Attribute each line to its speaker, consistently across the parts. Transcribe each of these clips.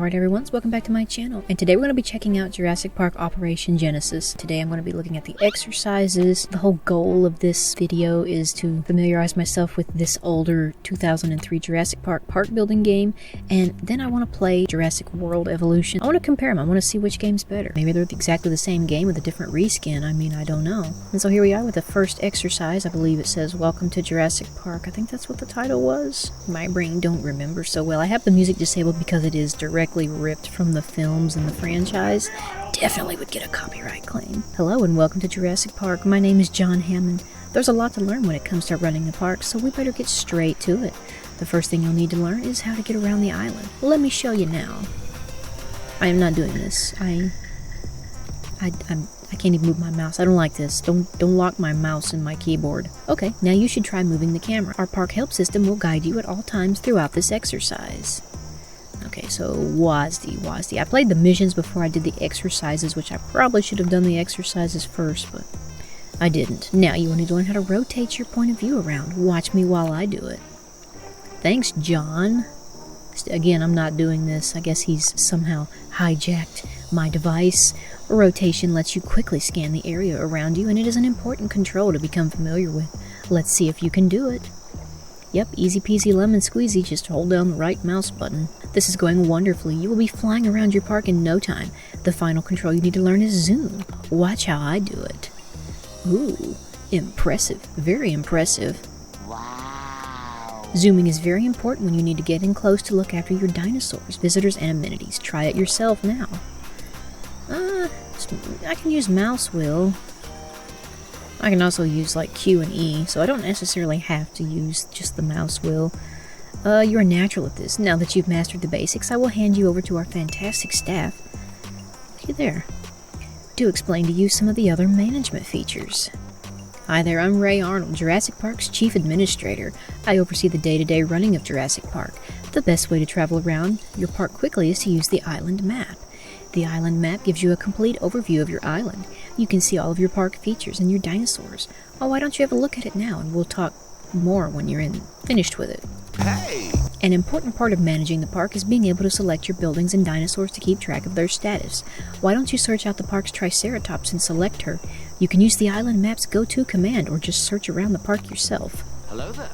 Speaker 1: Alright everyone, welcome back to my channel, and today we're going to be checking out Jurassic Park Operation Genesis. Today I'm going to be looking at the exercises. The whole goal of this video is to familiarize myself with this older 2003 Jurassic Park park building game, and then I want to play Jurassic World Evolution. I want to compare them, I want to see which game's better. Maybe they're exactly the same game with a different reskin, I don't know. And so here we are with the first exercise. I believe it says, Welcome to Jurassic Park. I think that's what the title was. My brain don't remember so well. I have the music disabled because it is directly ripped from the films and the franchise. Definitely would get a copyright claim. Hello and welcome to Jurassic Park. My name is John Hammond. There's a lot to learn when it comes to running a park, so we better get straight to it. The first thing you'll need to learn is how to get around the island. Let me show you now. I am not doing this. I can't even move my mouse. I don't like this. Don't lock my mouse in my keyboard. Okay, now you should try moving the camera. Our park help system will guide you at all times throughout this exercise. Okay, so WASD. I played the missions before I did the exercises, which I probably should have done the exercises first, but I didn't. Now you will need to learn how to rotate your point of view around. Watch me while I do it. Thanks, John. Again, I'm not doing this. I guess he's somehow hijacked my device. Rotation lets you quickly scan the area around you, and it is an important control to become familiar with. Let's see if you can do it. Yep, easy peasy lemon squeezy, just hold down the right mouse button. This is going wonderfully. You will be flying around your park in no time. The final control you need to learn is zoom. Watch how I do it. Ooh, impressive. Very impressive.
Speaker 2: Wow.
Speaker 1: Zooming is very important when you need to get in close to look after your dinosaurs, visitors, and amenities. Try it yourself now. I can use mouse wheel. I can also use like Q and E, so I don't necessarily have to use just the mouse wheel. You're a natural at this. Now that you've mastered the basics, I will hand you over to our fantastic staff. Looky there. Do explain to you some of the other management features. Hi there, I'm Ray Arnold, Jurassic Park's Chief Administrator. I oversee the day-to-day running of Jurassic Park. The best way to travel around your park quickly is to use the island map. The island map gives you a complete overview of your island. You can see all of your park features and your dinosaurs. Oh, why don't you have a look at it now, and we'll talk more when you're finished with it.
Speaker 2: Hey!
Speaker 1: An important part of managing the park is being able to select your buildings and dinosaurs to keep track of their status. Why don't you search out the park's Triceratops and select her? You can use the island map's go-to command or just search around the park yourself.
Speaker 2: Hello there.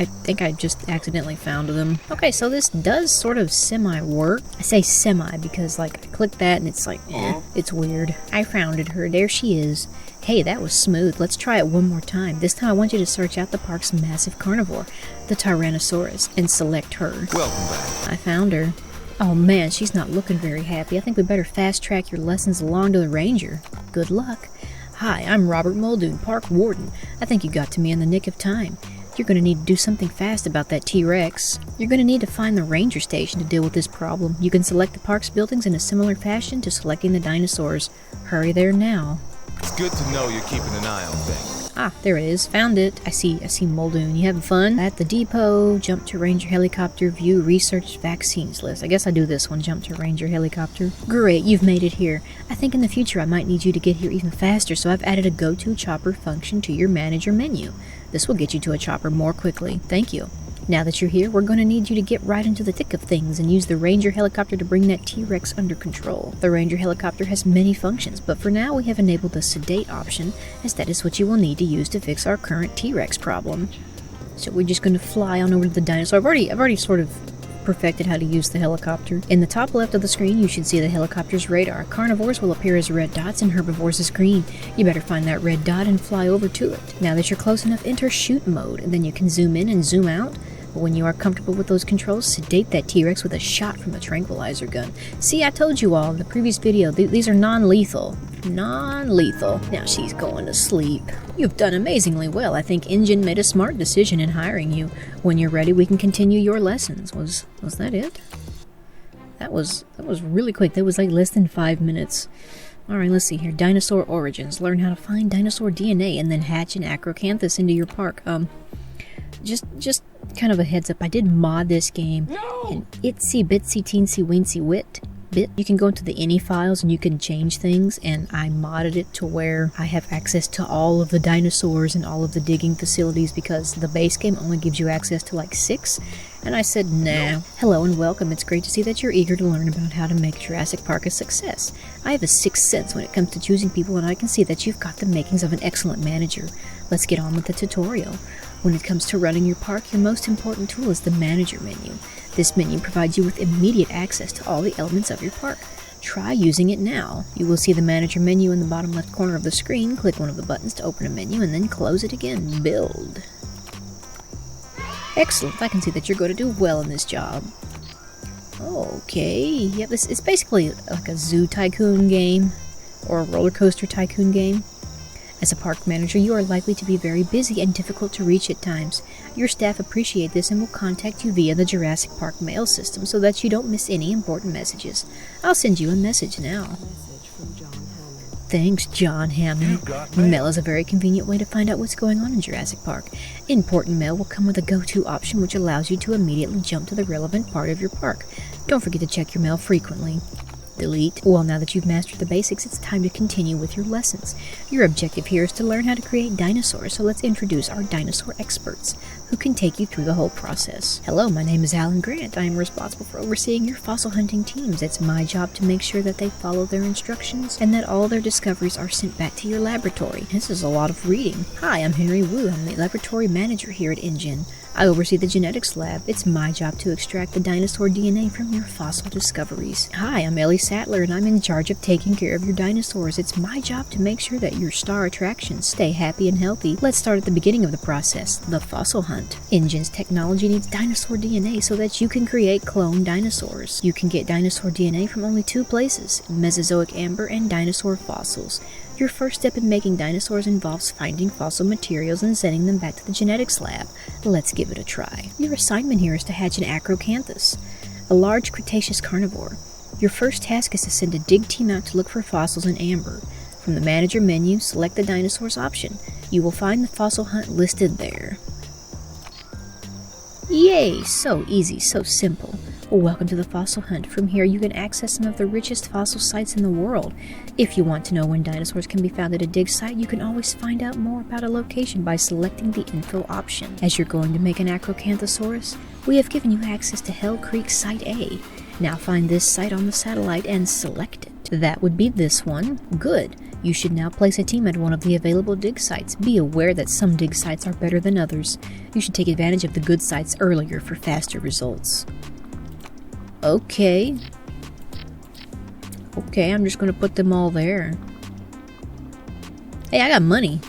Speaker 1: I think I just accidentally found them. Okay, so this does sort of semi-work. I say semi because, like, I click that and it's like, it's weird. I found her. There she is. Hey, that was smooth. Let's try it one more time. This time I want you to search out the park's massive carnivore, the Tyrannosaurus, and select her.
Speaker 2: Welcome back.
Speaker 1: I found her. Oh man, she's not looking very happy. I think we better fast-track your lessons along to the ranger. Good luck. Hi, I'm Robert Muldoon, Park Warden. I think you got to me in the nick of time. You're going to need to do something fast about that T-Rex. You're going to need to find the ranger station to deal with this problem. You can select the park's buildings in a similar fashion to selecting the dinosaurs. Hurry there now.
Speaker 2: It's good to know you're keeping an eye on things.
Speaker 1: Ah, there it is. Found it. I see Muldoon. You having fun? At the depot, jump to ranger helicopter, view research vaccines list. I guess I do this one, jump to ranger helicopter. Great, you've made it here. I think in the future I might need you to get here even faster, so I've added a go-to chopper function to your manager menu. This will get you to a chopper more quickly. Thank you. Now that you're here, we're going to need you to get right into the thick of things and use the Ranger helicopter to bring that T-Rex under control. The Ranger helicopter has many functions, but for now we have enabled the sedate option, as that is what you will need to use to fix our current T-Rex problem. So we're just going to fly on over to the dinosaur. I've already sort of perfected how to use the helicopter. In the top left of the screen, you should see the helicopter's radar. Carnivores will appear as red dots and herbivores as green. You better find that red dot and fly over to it. Now that you're close enough, enter shoot mode, and then you can zoom in and zoom out. But when you are comfortable with those controls, sedate that T-Rex with a shot from a tranquilizer gun. See, I told you all in the previous video, these are non-lethal. Non-lethal. Now she's going to sleep. You've done amazingly well. I think Engine made a smart decision in hiring you. When you're ready, we can continue your lessons. Was that it? That was really quick. That was like less than 5 minutes. Alright, let's see here. Dinosaur origins. Learn how to find dinosaur DNA and then hatch an acrocanthus into your park. Just kind of a heads up, I did mod this game, and itsy bitsy teensy weensy bit. You can go into the any files and you can change things, and I modded it to where I have access to all of the dinosaurs and all of the digging facilities, because the base game only gives you access to like 6, And I said, nah. Hello and welcome. It's great to see that you're eager to learn about how to make Jurassic Park a success. I have a sixth sense when it comes to choosing people, and I can see that you've got the makings of an excellent manager. Let's get on with the tutorial. When it comes to running your park, your most important tool is the manager menu. This menu provides you with immediate access to all the elements of your park. Try using it now. You will see the manager menu in the bottom left corner of the screen. Click one of the buttons to open a menu and then close it again. Build. Excellent. I can see that you're going to do well in this job. Okay. Yep, it's basically like a zoo tycoon game or a roller coaster tycoon game. As a park manager, you are likely to be very busy and difficult to reach at times. Your staff appreciate this and will contact you via the Jurassic Park mail system so that you don't miss any important messages. I'll send you a message now. Thanks, John Hammond. Mail is a very convenient way to find out what's going on in Jurassic Park. Important mail will come with a go-to option which allows you to immediately jump to the relevant part of your park. Don't forget to check your mail frequently. Delete. Well, now that you've mastered the basics, it's time to continue with your lessons. Your objective here is to learn how to create dinosaurs, so let's introduce our dinosaur experts, who can take you through the whole process. Hello, my name is Alan Grant. I am responsible for overseeing your fossil hunting teams. It's my job to make sure that they follow their instructions and that all their discoveries are sent back to your laboratory. This is a lot of reading. Hi, I'm Henry Wu. I'm the laboratory manager here at InGen. I oversee the genetics lab. It's my job to extract the dinosaur DNA from your fossil discoveries. Hi, I'm Ellie Sattler, and I'm in charge of taking care of your dinosaurs. It's my job to make sure that your star attractions stay happy and healthy. Let's start at the beginning of the process, the fossil hunt. InGen's technology needs dinosaur DNA so that you can create clone dinosaurs. You can get dinosaur DNA from only two places, Mesozoic amber and dinosaur fossils. Your first step in making dinosaurs involves finding fossil materials and sending them back to the genetics lab. Let's give it a try. Your assignment here is to hatch an acrocanthus, a large Cretaceous carnivore. Your first task is to send a dig team out to look for fossils in amber. From the manager menu, select the dinosaurs option. You will find the fossil hunt listed there. Yay! So easy, so simple. Well, welcome to the fossil hunt. From here you can access some of the richest fossil sites in the world. If you want to know when dinosaurs can be found at a dig site, you can always find out more about a location by selecting the info option. As you're going to make an Acrocanthosaurus, we have given you access to Hell Creek Site A. Now find this site on the satellite and select it. That would be this one. Good. You should now place a team at one of the available dig sites. Be aware that some dig sites are better than others. You should take advantage of the good sites earlier for faster results. Okay, I'm just gonna put them all there. Hey, I got money.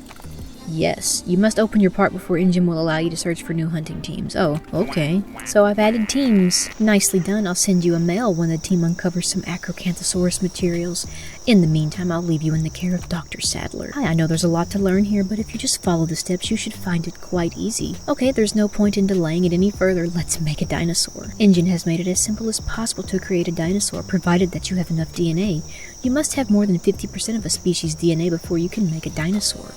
Speaker 1: Yes, you must open your park before InGen will allow you to search for new hunting teams. Oh, okay. So I've added teams. Nicely done. I'll send you a mail when the team uncovers some Acrocanthosaurus materials. In the meantime, I'll leave you in the care of Dr. Sattler. Hi, I know there's a lot to learn here, but if you just follow the steps, you should find it quite easy. Okay, there's no point in delaying it any further. Let's make a dinosaur. InGen has made it as simple as possible to create a dinosaur, provided that you have enough DNA. You must have more than 50% of a species' DNA before you can make a dinosaur.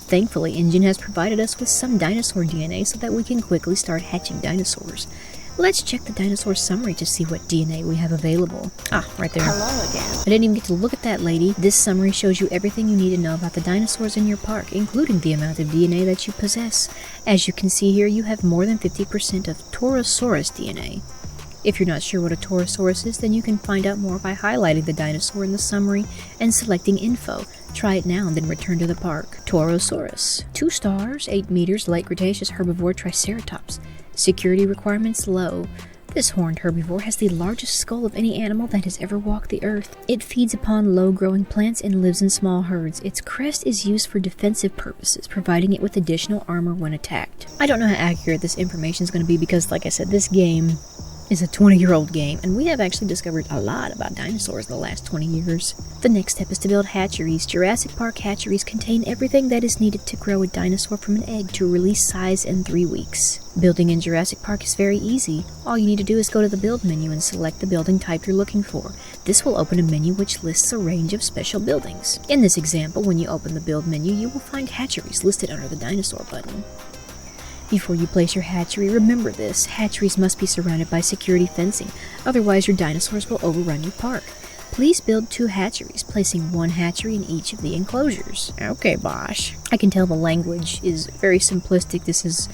Speaker 1: Thankfully, InGen has provided us with some dinosaur DNA so that we can quickly start hatching dinosaurs. Let's check the dinosaur summary to see what DNA we have available. Ah, right there.
Speaker 3: Hello again.
Speaker 1: I didn't even get to look at that, lady. This summary shows you everything you need to know about the dinosaurs in your park, including the amount of DNA that you possess. As you can see here, you have more than 50% of Torosaurus DNA. If you're not sure what a Torosaurus is, then you can find out more by highlighting the dinosaur in the summary and selecting info. Try it now and then return to the park. Torosaurus. 2 stars, 8 meters, late Cretaceous herbivore Triceratops. Security requirements low. This horned herbivore has the largest skull of any animal that has ever walked the earth. It feeds upon low-growing plants and lives in small herds. Its crest is used for defensive purposes, providing it with additional armor when attacked. I don't know how accurate this information is going to be because, like I said, this game is a 20-year-old game, and we have actually discovered a lot about dinosaurs in the last 20 years. The next step is to build hatcheries. Jurassic Park hatcheries contain everything that is needed to grow a dinosaur from an egg to release size in 3 weeks. Building in Jurassic Park is very easy. All you need to do is go to the build menu and select the building type you're looking for. This will open a menu which lists a range of special buildings. In this example, when you open the build menu, you will find hatcheries listed under the dinosaur button. Before you place your hatchery, remember this: hatcheries must be surrounded by security fencing, otherwise your dinosaurs will overrun your park. Please build 2 hatcheries, placing 1 hatchery in each of the enclosures. Okay, Bosh. I can tell the language is very simplistic. This is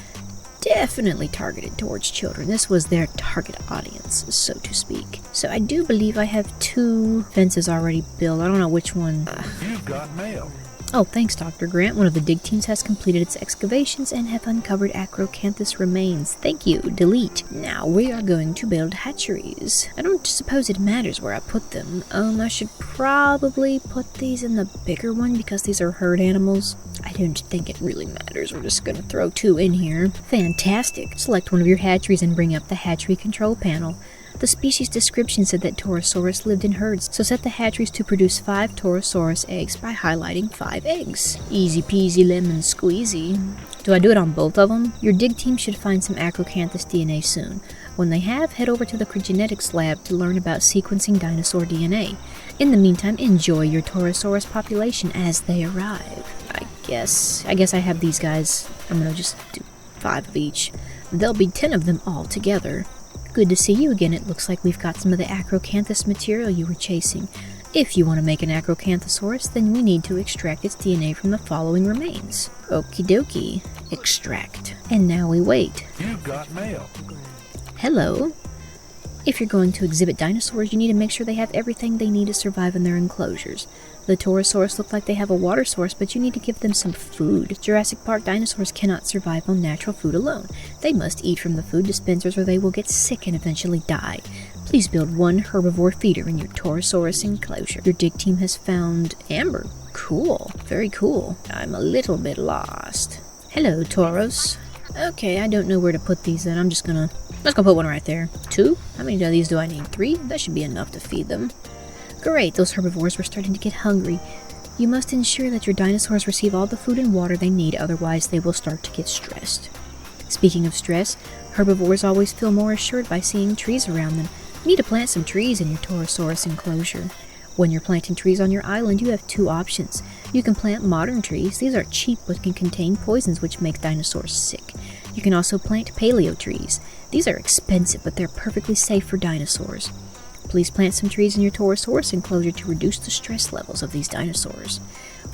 Speaker 1: definitely targeted towards children. This was their target audience, so to speak. So I do believe I have 2 fences already built. I don't know which one.
Speaker 3: You've got mail.
Speaker 1: Oh, thanks, Dr. Grant. One of the dig teams has completed its excavations and have uncovered acrocanthus remains. Thank you. Delete. Now we are going to build hatcheries. I don't suppose it matters where I put them. I should probably put these in the bigger one because these are herd animals. I don't think it really matters. We're just gonna throw 2 in here. Fantastic. Select one of your hatcheries and bring up the hatchery control panel. The species description said that Torosaurus lived in herds, so set the hatcheries to produce 5 Torosaurus eggs by highlighting 5 eggs. Easy peasy lemon squeezy. Do I do it on both of them? Your dig team should find some acrocanthus DNA soon. When they have, head over to the genetics lab to learn about sequencing dinosaur DNA. In the meantime, enjoy your Torosaurus population as they arrive. I guess I have these guys. I'm gonna just do 5 of each. There'll be 10 of them all together. Good to see you again. It looks like we've got some of the acrocanthus material you were chasing. If you want to make an acrocanthosaurus, then we need to extract its DNA from the following remains. Okie dokie. Extract. And now we wait.
Speaker 3: You've got mail.
Speaker 1: Hello. If you're going to exhibit dinosaurs, you need to make sure they have everything they need to survive in their enclosures. The Torosaurus look like they have a water source, but you need to give them some food. Jurassic Park dinosaurs cannot survive on natural food alone. They must eat from the food dispensers or they will get sick and eventually die. Please build 1 herbivore feeder in your Torosaurus enclosure. Your dig team has found amber. Cool. Very cool. I'm a little bit lost. Hello, Toros. Okay, I don't know where to put these in. Let's gonna put 1 right there. 2? How many of these do I need? 3? That should be enough to feed them. Great, those herbivores were starting to get hungry. You must ensure that your dinosaurs receive all the food and water they need, otherwise they will start to get stressed. Speaking of stress, herbivores always feel more assured by seeing trees around them. You need to plant some trees in your Torosaurus enclosure. When you're planting trees on your island, you have 2 options. You can plant modern trees. These are cheap but can contain poisons which make dinosaurs sick. You can also plant paleo trees. These are expensive, but they're perfectly safe for dinosaurs. Please plant some trees in your Torosaurus enclosure to reduce the stress levels of these dinosaurs.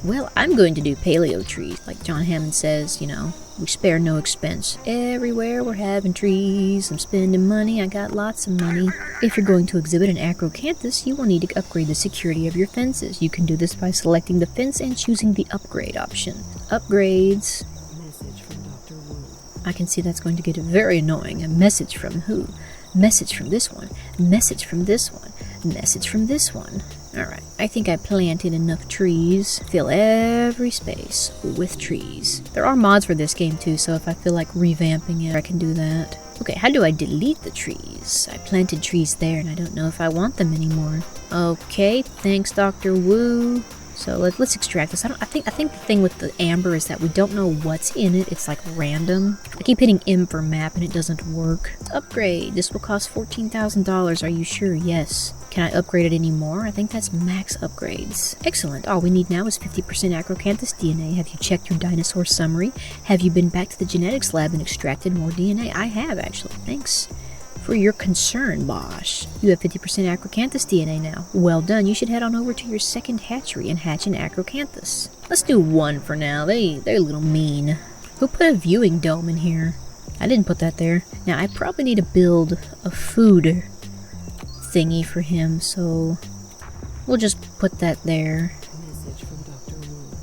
Speaker 1: Well, I'm going to do paleo trees. Like John Hammond says, we spare no expense. Everywhere we're having trees, I'm spending money, I got lots of money. If you're going to exhibit an acrocanthus, you will need to upgrade the security of your fences. You can do this by selecting the fence and choosing the upgrade option. Upgrades.
Speaker 4: Message from Dr. Wu.
Speaker 1: I can see that's going to get very annoying. A message from who? Message from this one. Message from this one. Message from this one. Alright, I think I planted enough trees. Fill every space with trees. There are mods for this game too, so if I feel like revamping it, I can do that. Okay, how do I delete the trees? I planted trees there and I don't know if I want them anymore. Okay, thanks Dr. Wu. So let's extract this. I think the thing with the amber is that we don't know what's in it. It's like random. I keep hitting M for map and it doesn't work. Upgrade. This will cost $14,000. Are you sure? Yes. Can I upgrade it anymore? I think that's max upgrades. Excellent. All we need now is 50% acrocanthus DNA. Have you checked your dinosaur summary? Have you been back to the genetics lab and extracted more DNA? I have, actually. Thanks for your concern, Bosch. You have 50% acrocanthus DNA now. Well done. You should head on over to your second hatchery and hatch an acrocanthus. Let's do 1 for now. They're a little mean. Who put a viewing dome in here? I didn't put that there. Now, I probably need to build a food thingy for him, so we'll just put that there.
Speaker 4: Message from Dr. Wu.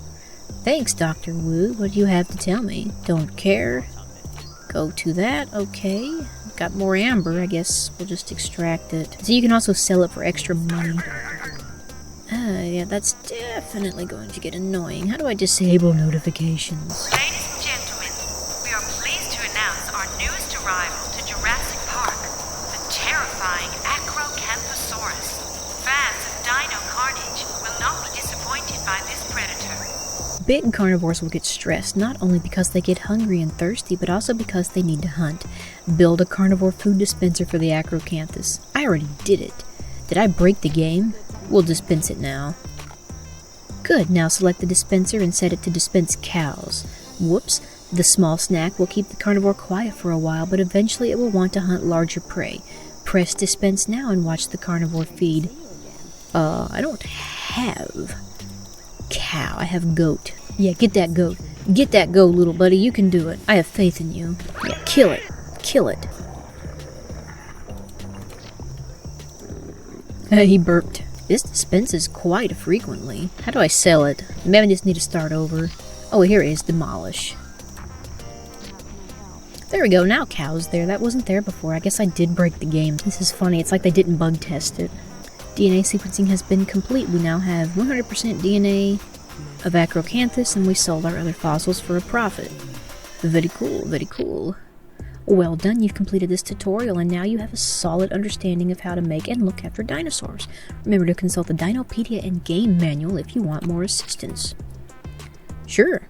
Speaker 1: Thanks, Dr. Wu. What do you have to tell me? Don't care. Go to that. Okay. Got more amber. I guess we'll just extract it. So you can also sell it for extra money. Yeah, that's definitely going to get annoying. How do I disable notifications?
Speaker 5: Ladies and gentlemen, we are pleased to announce our newest arrival to Jurassic Park, the terrifying Acrocanthosaurus. Fans of dino carnage will not be disappointed by this predator.
Speaker 1: Big carnivores will get stressed, not only because they get hungry and thirsty, but also because they need to hunt. Build a carnivore food dispenser for the acrocanthus. I already did it. Did I break the game? We'll dispense it now. Good, now select the dispenser and set it to dispense cows. Whoops, the small snack will keep the carnivore quiet for a while, but eventually it will want to hunt larger prey. Press dispense now and watch the carnivore feed. I don't have cow, I have goat. Yeah, get that goat. Get that go, little buddy. You can do it. I have faith in you. Yeah, kill it. Kill it. He burped. This dispenses quite frequently. How do I sell it? Maybe I just need to start over. Oh, here it is. Demolish. There we go. Now cow's there. That wasn't there before. I guess I did break the game. This is funny. It's like they didn't bug test it. DNA sequencing has been complete. We now have 100% DNA of Acrocanthus, and we sold our other fossils for a profit. Very cool, very cool. Well done, you've completed this tutorial, and now you have a solid understanding of how to make and look after dinosaurs. Remember to consult the Dinopedia and Game Manual if you want more assistance. Sure.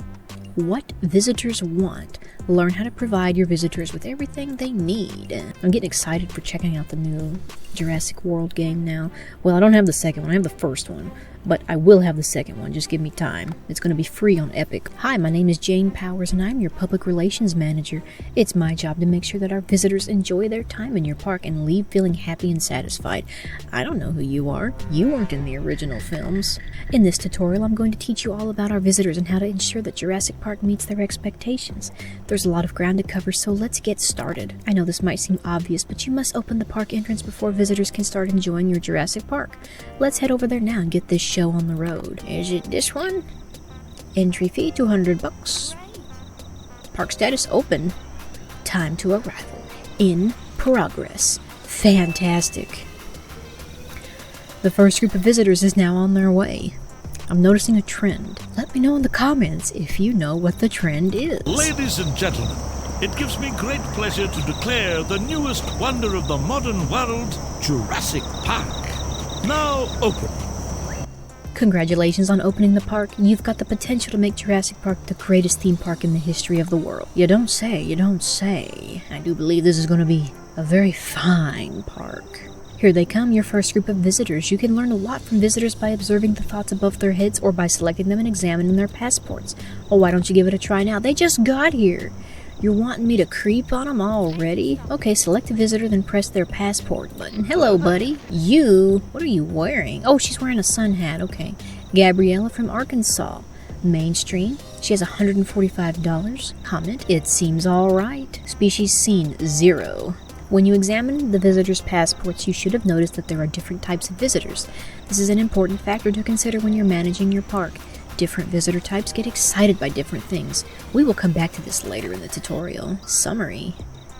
Speaker 1: What visitors want. Learn how to provide your visitors with everything they need. I'm getting excited for checking out the new Jurassic World game now. Well, I don't have the second one, I have the first one. But I will have the second one, just give me time. It's going to be free on Epic. Hi, my name is Jane Powers and I'm your Public Relations Manager. It's my job to make sure that our visitors enjoy their time in your park and leave feeling happy and satisfied. I don't know who you are. You weren't in the original films. In this tutorial, I'm going to teach you all about our visitors and how to ensure that Jurassic Park meets their expectations. There's a lot of ground to cover, so let's get started. I know this might seem obvious, but you must open the park entrance before visitors can start enjoying your Jurassic Park. Let's head over there now and get this show on the road. Is it this one? Entry fee $200. Park status open. Time to arrival. In progress. Fantastic. The first group of visitors is now on their way. I'm noticing a trend. Let me know in the comments if you know what the trend is.
Speaker 3: Ladies and gentlemen, it gives me great pleasure to declare the newest wonder of the modern world, Jurassic Park. Now open.
Speaker 1: Congratulations on opening the park. You've got the potential to make Jurassic Park the greatest theme park in the history of the world. You don't say, you don't say. I do believe this is going to be a very fine park. Here they come, your first group of visitors. You can learn a lot from visitors by observing the thoughts above their heads or by selecting them and examining their passports. Oh, why don't you give it a try now? They just got here. You're wanting me to creep on them already? Okay, select a visitor, then press their passport button. Hello, buddy. You? What are you wearing? Oh, she's wearing a sun hat. Okay. Gabriella from Arkansas. Mainstream. She has $145. Comment. It seems alright. Species seen. 0. When you examine the visitors' passports, you should have noticed that there are different types of visitors. This is an important factor to consider when you're managing your park. Different visitor types get excited by different things. We will come back to this later in the tutorial. Summary.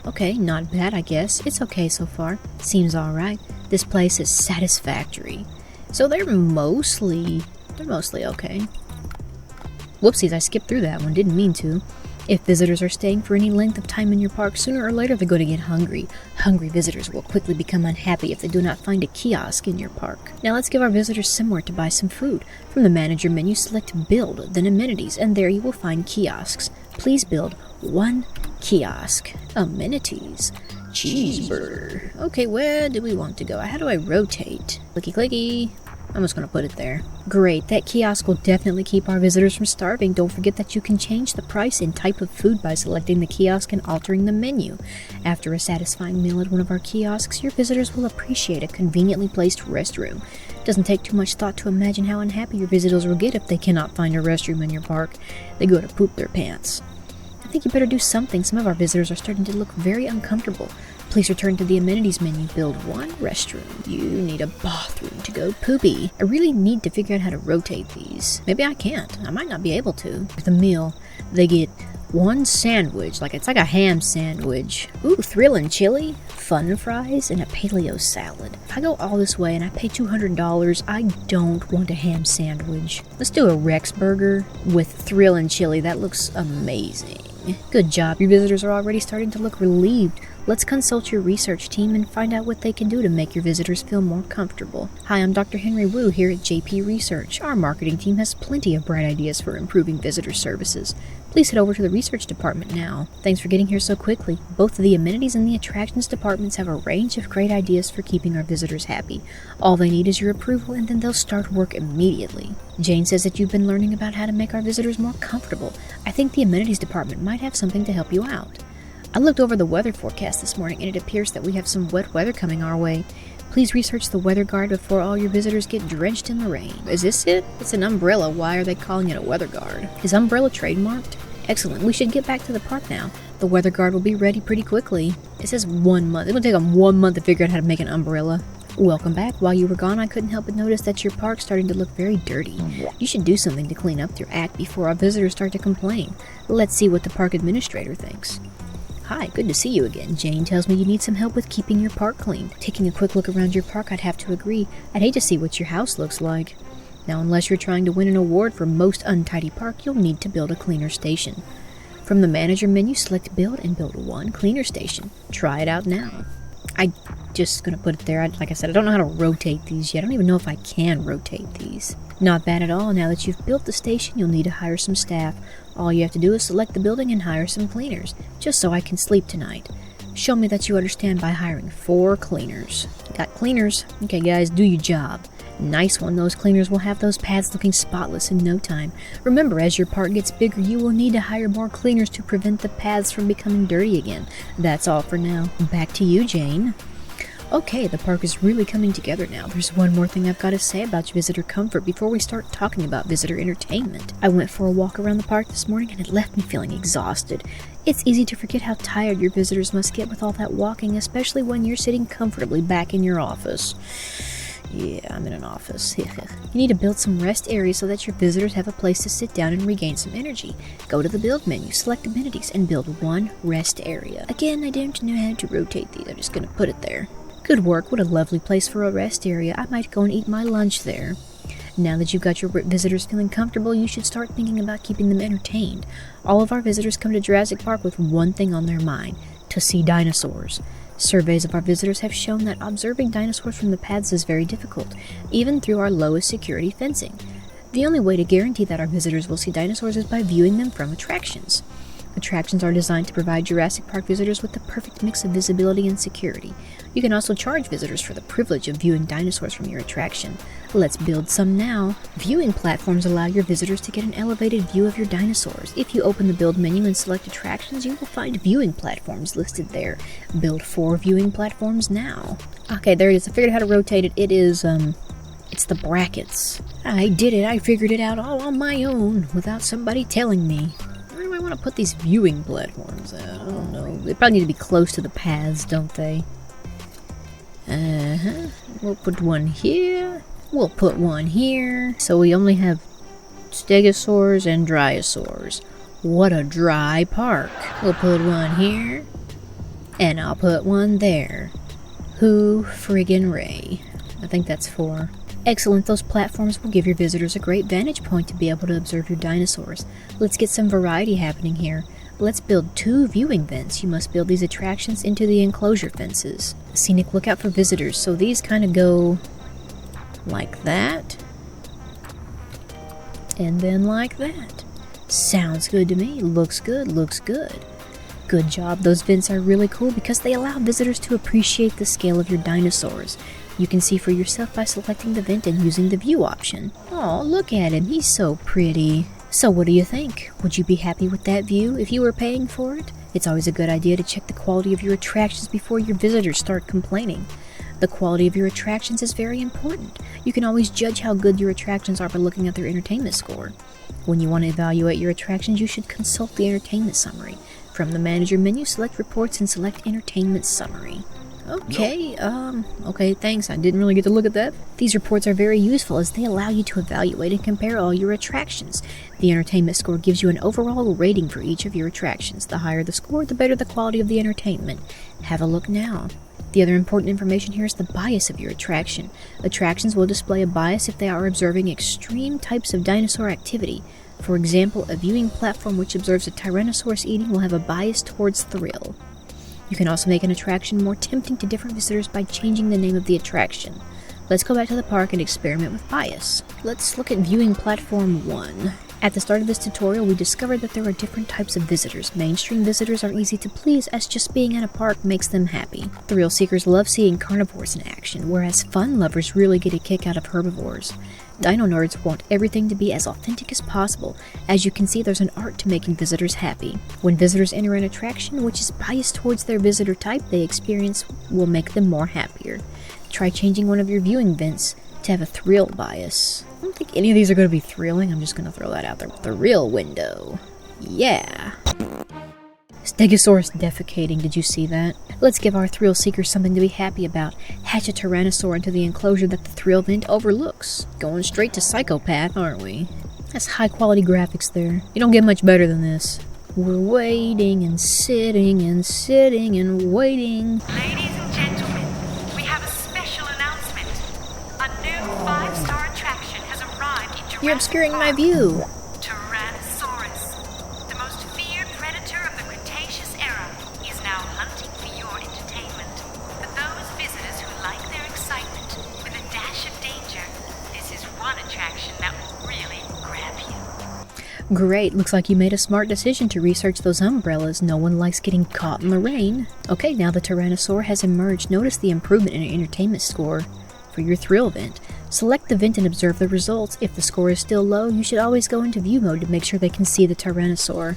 Speaker 1: Okay, not bad, I guess. It's okay so far. Seems alright. This place is satisfactory. So they're mostly okay. Whoopsies, I skipped through that one. Didn't mean to. If visitors are staying for any length of time in your park, sooner or later they're going to get hungry. Hungry visitors will quickly become unhappy if they do not find a kiosk in your park. Now let's give our visitors somewhere to buy some food. From the manager menu, select Build, then Amenities, and there you will find kiosks. Please build 1 kiosk. Amenities. Cheeseburger. Okay, where do we want to go? How do I rotate? Clicky clicky. I'm just going to put it there. Great, that kiosk will definitely keep our visitors from starving. Don't forget that you can change the price and type of food by selecting the kiosk and altering the menu. After a satisfying meal at one of our kiosks, your visitors will appreciate a conveniently placed restroom. It doesn't take too much thought to imagine how unhappy your visitors will get if they cannot find a restroom in your park. They go to poop their pants. I think you better do something. Some of our visitors are starting to look very uncomfortable. Please return to the amenities menu. Build 1 restroom. You need a bathroom to go poopy. I really need to figure out how to rotate these. Maybe I can't. I might not be able to. With a meal, they get 1 sandwich. It's like a ham sandwich. Ooh, thrilling chili, fun fries, and a paleo salad. If I go all this way and I pay $200, I don't want a ham sandwich. Let's do a Rex burger with thrilling chili. That looks amazing. Good job. Your visitors are already starting to look relieved. Let's consult your research team and find out what they can do to make your visitors feel more comfortable. Hi, I'm Dr. Henry Wu here at JP Research. Our marketing team has plenty of bright ideas for improving visitor services. Please head over to the research department now. Thanks for getting here so quickly. Both the amenities and the attractions departments have a range of great ideas for keeping our visitors happy. All they need is your approval and then they'll start work immediately. Jane says that you've been learning about how to make our visitors more comfortable. I think the amenities department might have something to help you out. I looked over the weather forecast this morning and it appears that we have some wet weather coming our way. Please research the weather guard before all your visitors get drenched in the rain. Is this it? It's an umbrella. Why are they calling it a weather guard? Is umbrella trademarked? Excellent. We should get back to the park now. The weather guard will be ready pretty quickly. It says 1 month. It'll take them 1 month to figure out how to make an umbrella. Welcome back. While you were gone, I couldn't help but notice that your park's starting to look very dirty. You should do something to clean up your act before our visitors start to complain. Let's see what the park administrator thinks. Hi, good to see you again. Jane tells me you need some help with keeping your park clean. Taking a quick look around your park, I'd have to agree. I'd hate to see what your house looks like. Now, unless you're trying to win an award for most untidy park, you'll need to build a cleaner station. From the manager menu, select build and build one cleaner station. Try it out now. I just gonna put it there. Like I said, I don't know how to rotate these yet. I don't even know if I can rotate these. Not bad at all. Now that you've built the station, you'll need to hire some staff. All you have to do is select the building and hire some cleaners, just so I can sleep tonight. Show me that you understand by hiring 4 cleaners. Got cleaners? Okay guys, do your job. Nice one. Those cleaners will have those paths looking spotless in no time. Remember, as your park gets bigger, you will need to hire more cleaners to prevent the paths from becoming dirty again. That's all for now. Back to you, Jane. Okay, the park is really coming together now. There's one more thing I've got to say about visitor comfort before we start talking about visitor entertainment. I went for a walk around the park this morning and it left me feeling exhausted. It's easy to forget how tired your visitors must get with all that walking, especially when you're sitting comfortably back in your office. Yeah, I'm in an office. You need to build some rest areas so that your visitors have a place to sit down and regain some energy. Go to the build menu, select amenities, and build one rest area. Again, I don't know how to rotate these. I'm just going to put it there. Good work. What a lovely place for a rest area. I might go and eat my lunch there. Now that you've got your visitors feeling comfortable, you should start thinking about keeping them entertained. All of our visitors come to Jurassic Park with one thing on their mind: to see dinosaurs. Surveys of our visitors have shown that observing dinosaurs from the paths is very difficult, even through our lowest security fencing. The only way to guarantee that our visitors will see dinosaurs is by viewing them from attractions. Attractions are designed to provide Jurassic Park visitors with the perfect mix of visibility and security. You can also charge visitors for the privilege of viewing dinosaurs from your attraction. Let's build some now. Viewing platforms allow your visitors to get an elevated view of your dinosaurs. If you open the build menu and select attractions, you will find viewing platforms listed there. Build 4 viewing platforms now. Okay, there it is. I figured out how to rotate it. It is, it's the brackets. I did it. I figured it out all on my own without somebody telling me. Where do I want to put these viewing platforms at? I don't know. They probably need to be close to the paths, don't they? We'll put one here. We'll put one here. So we only have stegosaurs and drysaurs. What a dry park. We'll put one here. And I'll put one there. Who friggin' Ray? I think that's 4. Excellent. Those platforms will give your visitors a great vantage point to be able to observe your dinosaurs. Let's get some variety happening here. Let's build 2 viewing vents. You must build these attractions into the enclosure fences. Scenic lookout for visitors. So these kind of go like that. And then like that. Sounds good to me. Looks good. Looks good. Good job. Those vents are really cool because they allow visitors to appreciate the scale of your dinosaurs. You can see for yourself by selecting the vent and using the view option. Oh, look at him. He's so pretty. So what do you think? Would you be happy with that view if you were paying for it? It's always a good idea to check the quality of your attractions before your visitors start complaining. The quality of your attractions is very important. You can always judge how good your attractions are by looking at their entertainment score. When you want to evaluate your attractions, you should consult the entertainment summary. From the manager menu, select reports and select entertainment summary. Okay, okay, thanks. I didn't really get to look at that. These reports are very useful as they allow you to evaluate and compare all your attractions. The entertainment score gives you an overall rating for each of your attractions. The higher the score, the better the quality of the entertainment. Have a look now. The other important information here is the bias of your attraction. Attractions will display a bias if they are observing extreme types of dinosaur activity. For example, a viewing platform which observes a Tyrannosaurus eating will have a bias towards thrill. You can also make an attraction more tempting to different visitors by changing the name of the attraction. Let's go back to the park and experiment with bias. Let's look at viewing platform 1. At the start of this tutorial, we discovered that there are different types of visitors. Mainstream visitors are easy to please as just being in a park makes them happy. Thrill seekers love seeing carnivores in action, whereas fun lovers really get a kick out of herbivores. Dino nerds want everything to be as authentic as possible. As you can see, there's an art to making visitors happy. When visitors enter an attraction which is biased towards their visitor type they experience will make them more happier. Try changing one of your viewing vents to have a thrill bias. I don't think any of these are going to be thrilling. I'm just going to throw that out there. The real window. Yeah. Stegosaurus defecating, did you see that? Let's give our thrill seekers something to be happy about. Hatch a Tyrannosaur into the enclosure that the thrill vent overlooks. Going straight to psychopath, aren't we? That's high quality graphics there. You don't get much better than this. We're waiting and sitting and sitting and waiting.
Speaker 5: Ladies and gentlemen, we have a special announcement. A new 5-star attraction has arrived in Jurassic
Speaker 1: You're obscuring my
Speaker 5: Park.
Speaker 1: view.
Speaker 5: Tyrannosaurus, the most feared predator of the Cretaceous era, is now hunting for your entertainment. For those visitors who like their excitement with a dash of danger, this is one attraction that will really grab you.
Speaker 1: Great, looks like you made a smart decision to research those umbrellas. No one likes getting caught in the rain. Okay, now the Tyrannosaur has emerged. Notice the improvement in your entertainment score for your thrill vent. Select the vent and observe the results. If the score is still low, you should always go into view mode to make sure they can see the Tyrannosaur.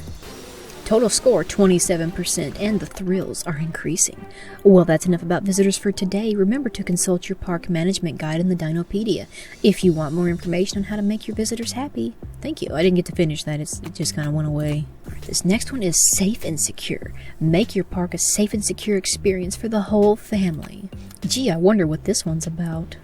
Speaker 1: Total score 27%, and the thrills are increasing. Well, that's enough about visitors for today. Remember to consult your park management guide in the Dinopedia if you want more information on how to make your visitors happy. Thank you. I didn't get to finish that. It just kind of went away. This next one is safe and secure. Make your park a safe and secure experience for the whole family. Gee, I wonder what this one's about.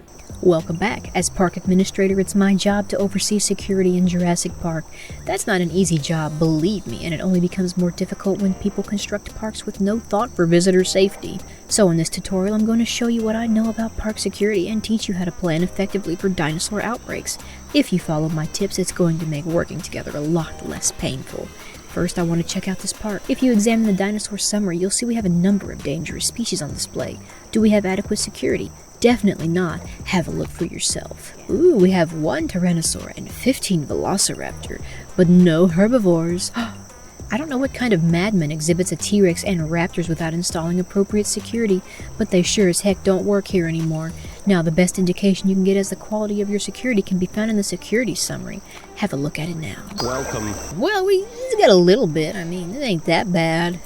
Speaker 1: Welcome back. As park administrator, it's my job to oversee security in Jurassic Park. That's not an easy job, believe me, and it only becomes more difficult when people construct parks with no thought for visitor safety. So in this tutorial, I'm going to show you what I know about park security and teach you how to plan effectively for dinosaur outbreaks. If you follow my tips, it's going to make working together a lot less painful. First, I want to check out this park. If you examine the dinosaur summary, you'll see we have a number of dangerous species on display. Do we have adequate security? Definitely not. Have a look for yourself. Ooh, we have 1 Tyrannosaur and 15 Velociraptor, but no herbivores. I don't know what kind of madman exhibits a T-Rex and raptors without installing appropriate security, but they sure as heck don't work here anymore. Now, the best indication you can get as the quality of your security can be found in the security summary. Have a look at it now.
Speaker 2: Welcome.
Speaker 1: Well, we got a little bit. I mean, it ain't that bad.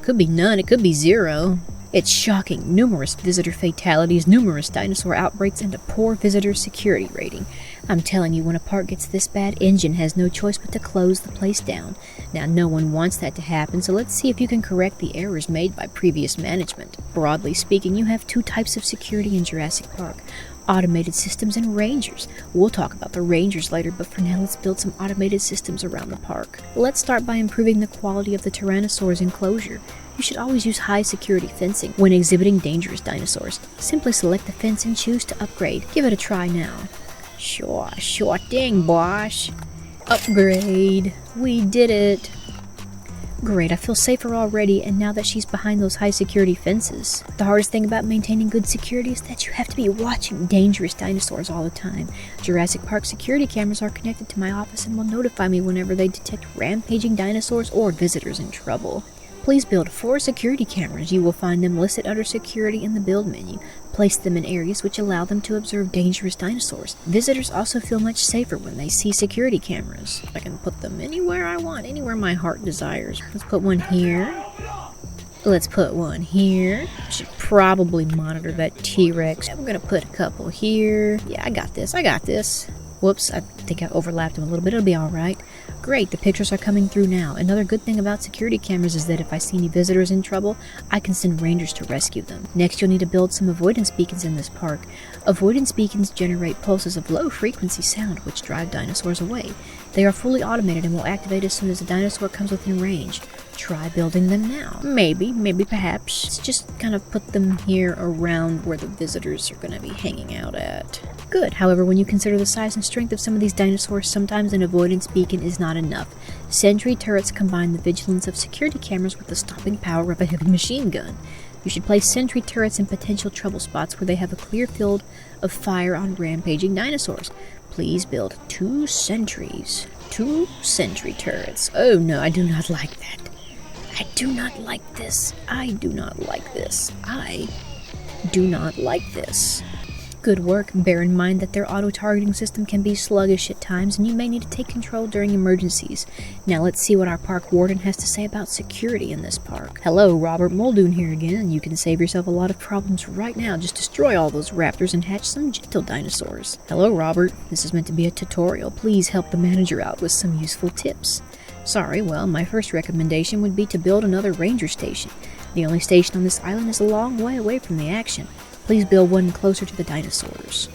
Speaker 1: Could be none, it could be 0. It's shocking. Numerous visitor fatalities, numerous dinosaur outbreaks, and a poor visitor security rating. I'm telling you, when a park gets this bad, Engine has no choice but to close the place down. Now, no one wants that to happen, so let's see if you can correct the errors made by previous management. Broadly speaking, you have 2 types of security in Jurassic Park: automated systems and rangers. We'll talk about the rangers later, but for now let's build some automated systems around the park. Let's start by improving the quality of the Tyrannosaur's enclosure. You should always use high security fencing when exhibiting dangerous dinosaurs. Simply select the fence and choose to upgrade. Give it a try now. Sure thing, boss. Upgrade. We did it. Great, I feel safer already, and now that she's behind those high security fences. The hardest thing about maintaining good security is that you have to be watching dangerous dinosaurs all the time. Jurassic Park security cameras are connected to my office and will notify me whenever they detect rampaging dinosaurs or visitors in trouble. Please build 4 security cameras. You will find them listed under security in the build menu. Place them in areas which allow them to observe dangerous dinosaurs. Visitors also feel much safer when they see security cameras. I can put them anywhere I want, anywhere my heart desires. Let's put one here. Let's put one here. Should probably monitor that T-Rex. I'm gonna put a couple here. Yeah, I got this. Whoops, I think I overlapped them a little bit. It'll be alright. Great, the pictures are coming through now. Another good thing about security cameras is that if I see any visitors in trouble, I can send rangers to rescue them. Next, you'll need to build some avoidance beacons in this park. Avoidance beacons generate pulses of low-frequency sound which drive dinosaurs away. They are fully automated and will activate as soon as a dinosaur comes within range. Try building them now. Maybe, perhaps. Let's just kind of put them here around where the visitors are going to be hanging out at. Good. However, when you consider the size and strength of some of these dinosaurs, sometimes an avoidance beacon is not enough. Sentry turrets combine the vigilance of security cameras with the stopping power of a heavy machine gun. You should place sentry turrets in potential trouble spots where they have a clear field of fire on rampaging dinosaurs. Please build 2 sentries. 2 sentry turrets. Oh no, I do not like that. I do not like this. Good work. Bear in mind that their auto-targeting system can be sluggish at times, and you may need to take control during emergencies. Now let's see what our park warden has to say about security in this park. Hello, Robert Muldoon here again. You can save yourself a lot of problems right now. Just destroy all those raptors and hatch some gentle dinosaurs. Hello, Robert. This is meant to be a tutorial. Please help the manager out with some useful tips. Sorry, well, my first recommendation would be to build another ranger station. The only station on this island is a long way away from the action. Please build one closer to the dinosaurs.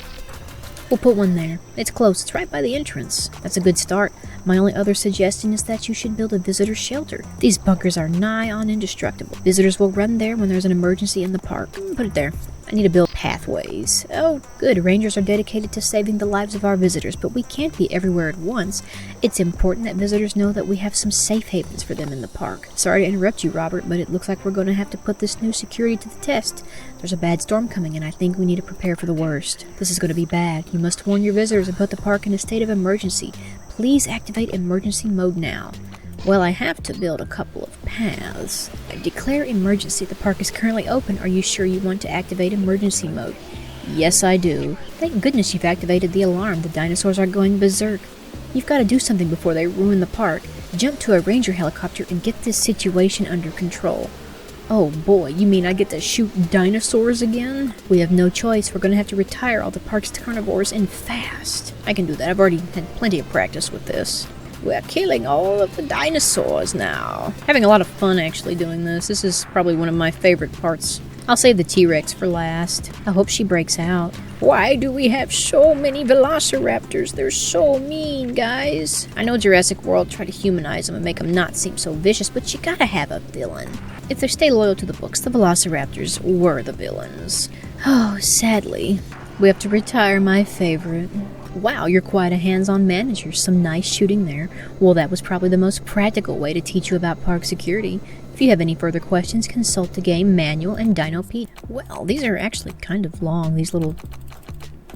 Speaker 1: We'll put one there. It's close. It's right by the entrance. That's a good start. My only other suggestion is that you should build a visitor shelter. These bunkers are nigh on indestructible. Visitors will run there when there's an emergency in the park. Put it there. I need to build pathways. Oh, good. Rangers are dedicated to saving the lives of our visitors, but we can't be everywhere at once. It's important that visitors know that we have some safe havens for them in the park. Sorry to interrupt you, Robert, but it looks like we're going to have to put this new security to the test. There's a bad storm coming, and I think we need to prepare for the worst. This is going to be bad. You must warn your visitors and put the park in a state of emergency. Please activate emergency mode now. Well, I have to build a couple of paths. Declare emergency. The park is currently open. Are you sure you want to activate emergency mode? Yes, I do. Thank goodness you've activated the alarm. The dinosaurs are going berserk. You've got to do something before they ruin the park. Jump to a ranger helicopter and get this situation under control. Oh boy, you mean I get to shoot dinosaurs again? We have no choice. We're going to have to retire all the park's carnivores and fast. I can do that. I've already had plenty of practice with this. We're killing all of the dinosaurs now. Having a lot of fun actually doing this. This is probably one of my favorite parts. I'll save the T-Rex for last. I hope she breaks out. Why do we have so many velociraptors? They're so mean, guys. I know Jurassic World tried to humanize them and make them not seem so vicious, but you gotta have a villain. If they stay loyal to the books, the velociraptors were the villains. Oh, sadly, we have to retire my favorite. Wow, you're quite a hands-on manager. Some nice shooting there. Well, that was probably the most practical way to teach you about park security. If you have any further questions, consult the game manual and Dino Pete. Well, these are actually kind of long, these little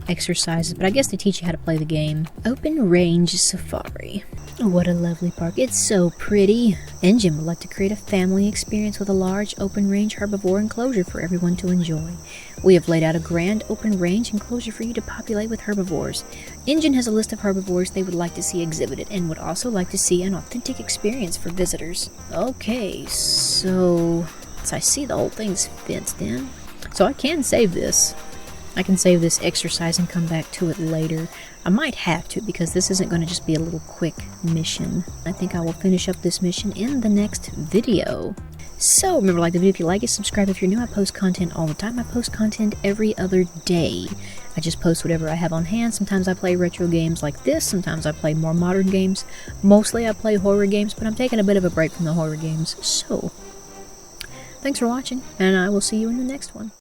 Speaker 1: exercises, but I guess they teach you how to play the game. Open Range Safari. What a lovely park. It's so pretty. Engine would like to create a family experience with a large open range herbivore enclosure for everyone to enjoy. We have laid out a grand open range enclosure for you to populate with herbivores. Engine has a list of herbivores they would like to see exhibited and would also like to see an authentic experience for visitors. Okay, so I see the whole thing's fenced in. So I can save this. I can save this exercise and come back to it later. I might have to because this isn't going to just be a little quick mission. I think I will finish up this mission in the next video. So remember, like the video if you like it, subscribe if you're new. I post content all the time. I post content every other day. I just post whatever I have on hand. Sometimes I play retro games like this. Sometimes I play more modern games. Mostly I play horror games, but I'm taking a bit of a break from the horror games. So, thanks for watching, and I will see you in the next one.